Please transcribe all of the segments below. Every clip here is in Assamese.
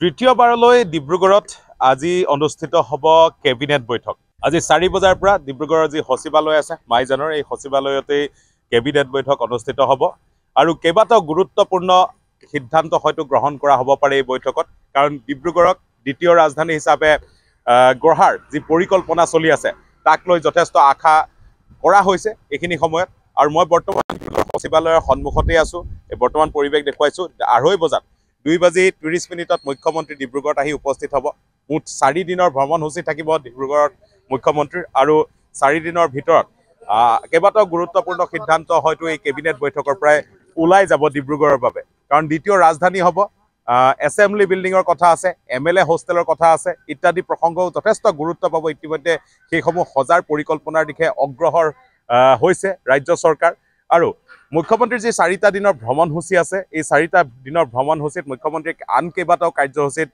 তৃতীয়বাৰলৈ ডিব্ৰুগড়ত আজি অনুষ্ঠিত হ'ব কেবিনেট বৈঠক। আজি 4 বজাৰ পৰা ডিব্ৰুগড়ৰ যি সচিবালয় আছে মাইজানৰ এই সচিবালয়তেই কেবিনেট বৈঠক অনুষ্ঠিত হ'ব আৰু কেইবাটাও গুৰুত্বপূৰ্ণ সিদ্ধান্ত হয়তো গ্ৰহণ কৰা হ'ব পাৰে এই বৈঠকত। কাৰণ ডিব্ৰুগড়ক দ্বিতীয় ৰাজধানী হিচাপে গঢ়াৰ যি পৰিকল্পনা চলি আছে তাক লৈ যথেষ্ট আশা কৰা হৈছে এইখিনি সময়ত। আৰু মই বৰ্তমান সচিবালয়ৰ সন্মুখতেই আছোঁ। এই বৰ্তমান পৰিৱেশ দেখুৱাইছোঁ। 2:30 বজাত 2:30 মুখ্যমন্ত্ৰী ডিব্ৰুগড়ত আহি উপস্থিত হ'ব। মুঠ 4 দিনৰ ভ্ৰমণসূচী থাকিব ডিব্ৰুগড়ত মুখ্যমন্ত্ৰীৰ আৰু 4 দিনৰ ভিতৰত কেইবাটাও গুৰুত্বপূৰ্ণ সিদ্ধান্ত হয়তো এই কেবিনেট বৈঠকৰ পৰাই ওলাই যাব ডিব্ৰুগড়ৰ বাবে। কাৰণ দ্বিতীয় ৰাজধানী হ'ব, এছেম্বলি বিল্ডিঙৰ কথা আছে, MLA হোষ্টেলৰ কথা আছে ইত্যাদি প্ৰসংগও যথেষ্ট গুৰুত্ব পাব। ইতিমধ্যে সেইসমূহ সজাৰ পৰিকল্পনাৰ দিশে অগ্ৰসৰ হৈছে ৰাজ্য চৰকাৰ। আৰু মুখ্যমন্ত্ৰীৰ যি 4টা দিনৰ ভ্ৰমণসূচী আছে এই 4টা দিনৰ ভ্ৰমণসূচীত মুখ্যমন্ত্ৰী আন কেইবাটাও কাৰ্যসূচীত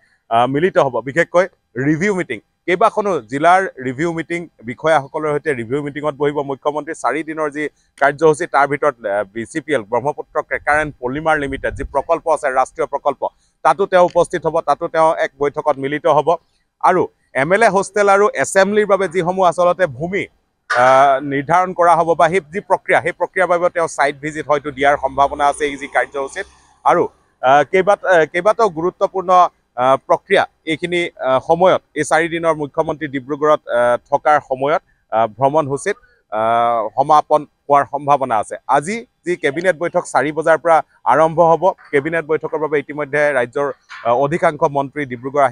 মিলিত হ'ব। বিশেষকৈ ৰিভিউ মিটিং, কেইবাখনো জিলাৰ ৰিভিউ মিটিং, বিষয়াসকলৰ সৈতে ৰিভিউ মিটিঙত বহিব মুখ্যমন্ত্ৰী। 4 দিনৰ যি কাৰ্যসূচী তাৰ ভিতৰত BCPL Brahmaputra cracker and polymer limited যি প্ৰকল্প আছে ৰাষ্ট্ৰীয় প্ৰকল্প তাতো তেওঁ উপস্থিত হ'ব, তাতো তেওঁ এক বৈঠকত মিলিত হ'ব। আৰু MLA হোষ্টেল আৰু এছেম্বলিৰ বাবে যিসমূহ আচলতে ভূমি নিৰ্ধাৰণ কৰা হ'ব বা সেই যি প্ৰক্ৰিয়া সেই প্ৰক্ৰিয়াৰ বাবে তেওঁ ছাইট ভিজিট হয়তো দিয়াৰ সম্ভাৱনা আছে এই যি কাৰ্যসূচীত। আৰু কেইবাটাও গুৰুত্বপূৰ্ণ প্ৰক্ৰিয়া এইখিনি সময়ত এই 4 দিনৰ মুখ্যমন্ত্ৰী ডিব্ৰুগড়ত থকাৰ সময়ত ভ্ৰমণসূচীত সমাপন হোৱাৰ সম্ভাৱনা আছে। আজি যি কেবিনেট বৈঠক 4 বজাৰ পৰা আৰম্ভ হ'ব। কেবিনেট বৈঠকৰ বাবে ইতিমধ্যে ৰাজ্যৰ অধিকাংশ মন্ত্ৰী ডিব্ৰুগড়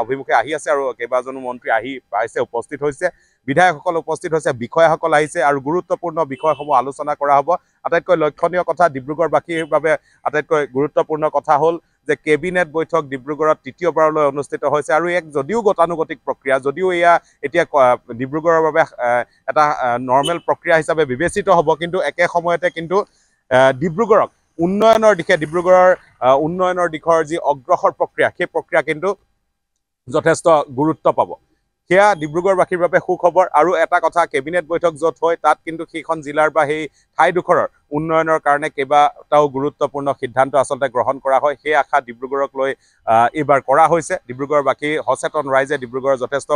অভিমুখে আহি আছে আৰু কেইবাজনো মন্ত্ৰী আহিছে, উপস্থিত হৈছে। বিধায়কসকল উপস্থিত হৈছে, বিষয়াসকল আহিছে আৰু গুৰুত্বপূৰ্ণ বিষয়সমূহ আলোচনা কৰা হ'ব। আটাইতকৈ লক্ষণীয় কথা, ডিব্ৰুগড়বাসীৰ বাবে আটাইতকৈ গুৰুত্বপূৰ্ণ কথা হ'ল যে কেবিনেট বৈঠক ডিব্ৰুগড়ত তৃতীয়বাৰলৈ অনুষ্ঠিত হৈছে আৰু এক যদিও গতানুগতিক প্ৰক্ৰিয়া, যদিও এয়া এতিয়া ডিব্ৰুগড়ৰ বাবে এটা নৰ্মেল প্ৰক্ৰিয়া হিচাপে বিবেচিত হ'ব, কিন্তু একে সময়তে কিন্তু ডিব্ৰুগড়ক উন্নয়নৰ দিশে, ডিব্ৰুগড়ৰ উন্নয়নৰ দিশৰ যি অগ্ৰসৰ প্ৰক্ৰিয়া সেই প্ৰক্ৰিয়া কিন্তু যথেষ্ট গুৰুত্ব পাব। সেয়া ডিব্ৰুগড়বাসীৰ বাবে সুখবৰ। আৰু এটা কথা, কেবিনেট বৈঠক য'ত হয় তাত কিন্তু সেইখন জিলাৰ বা সেই ঠাইডোখৰৰ উন্নয়নৰ কাৰণে কেইবাটাও গুৰুত্বপূৰ্ণ সিদ্ধান্ত আচলতে গ্ৰহণ কৰা হয়। সেই আশা ডিব্ৰুগড়ক লৈ এইবাৰ কৰা হৈছে। ডিব্ৰুগড়বাসী সচেতন ৰাইজে ডিব্ৰুগড়ৰ যথেষ্ট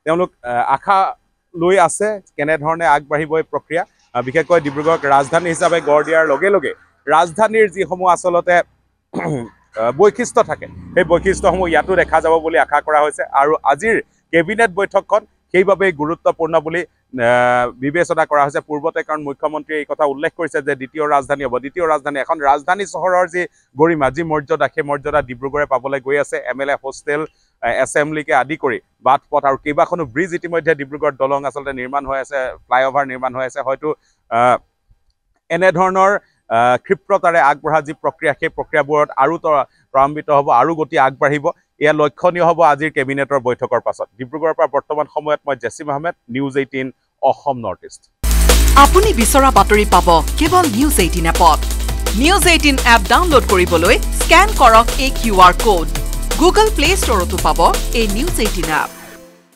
তেওঁলোক আশা লৈ আছে কেনেধৰণে আগবাঢ়িব এই প্ৰক্ৰিয়া। বিশেষকৈ ডিব্ৰুগড়ক ৰাজধানী হিচাপে গঢ় দিয়াৰ লগে লগে ৰাজধানীৰ যিসমূহ আচলতে বৈশিষ্ট্য থাকে সেই বৈশিষ্ট্যসমূহ ইয়াতো দেখা যাব বুলি আশা কৰা হৈছে। আৰু আজিৰ কেবিনেট বৈঠকখন সেইবাবেই গুৰুত্বপূৰ্ণ বুলি বিবেচনা কৰা হৈছে পূৰ্বতে। কাৰণ মুখ্যমন্ত্ৰীয়ে এই কথা উল্লেখ কৰিছে যে দ্বিতীয় ৰাজধানী হ'ব। দ্বিতীয় ৰাজধানী, এখন ৰাজধানী চহৰৰ যি গৰিমা, যি মৰ্যাদা, সেই মৰ্যাদা ডিব্ৰুগড়ে পাবলৈ গৈ আছে। MLA হোষ্টেল, এছেম্বলিকে আদি কৰি বাট পথ আৰু কেইবাখনো ব্ৰিজ ইতিমধ্যে ডিব্ৰুগড়ত দলং আচলতে নিৰ্মাণ হৈ আছে, ফ্লাইঅভাৰ নিৰ্মাণ হৈ আছে। হয়তো এনেধৰণৰ ক্ষিপ্ৰতাৰে আগবঢ়া যি প্ৰক্ৰিয়া সেই প্ৰক্ৰিয়াবোৰত আৰু ত্বৰান্বিত হ'ব, আৰু গতি আগবাঢ়িব। এয়া লক্ষণীয় হ'ব আজিৰ কেবিনেটৰ বৈঠকৰ পাছত। ডিব্ৰুগড়ৰ পৰা বৰ্তমান সময়ত মই Jasim Ahmed, news 18 Assam north east. আপুনি বিচৰা বাতৰি পাব কেৱল নিউজ 18 এপত। নিউজ 18 এপ ডাউনলোড কৰিবলৈ স্কেন কৰক এই QR কোড। গুগল প্লে ষ্টৰতো পাব এই নিউজ 18 এপ।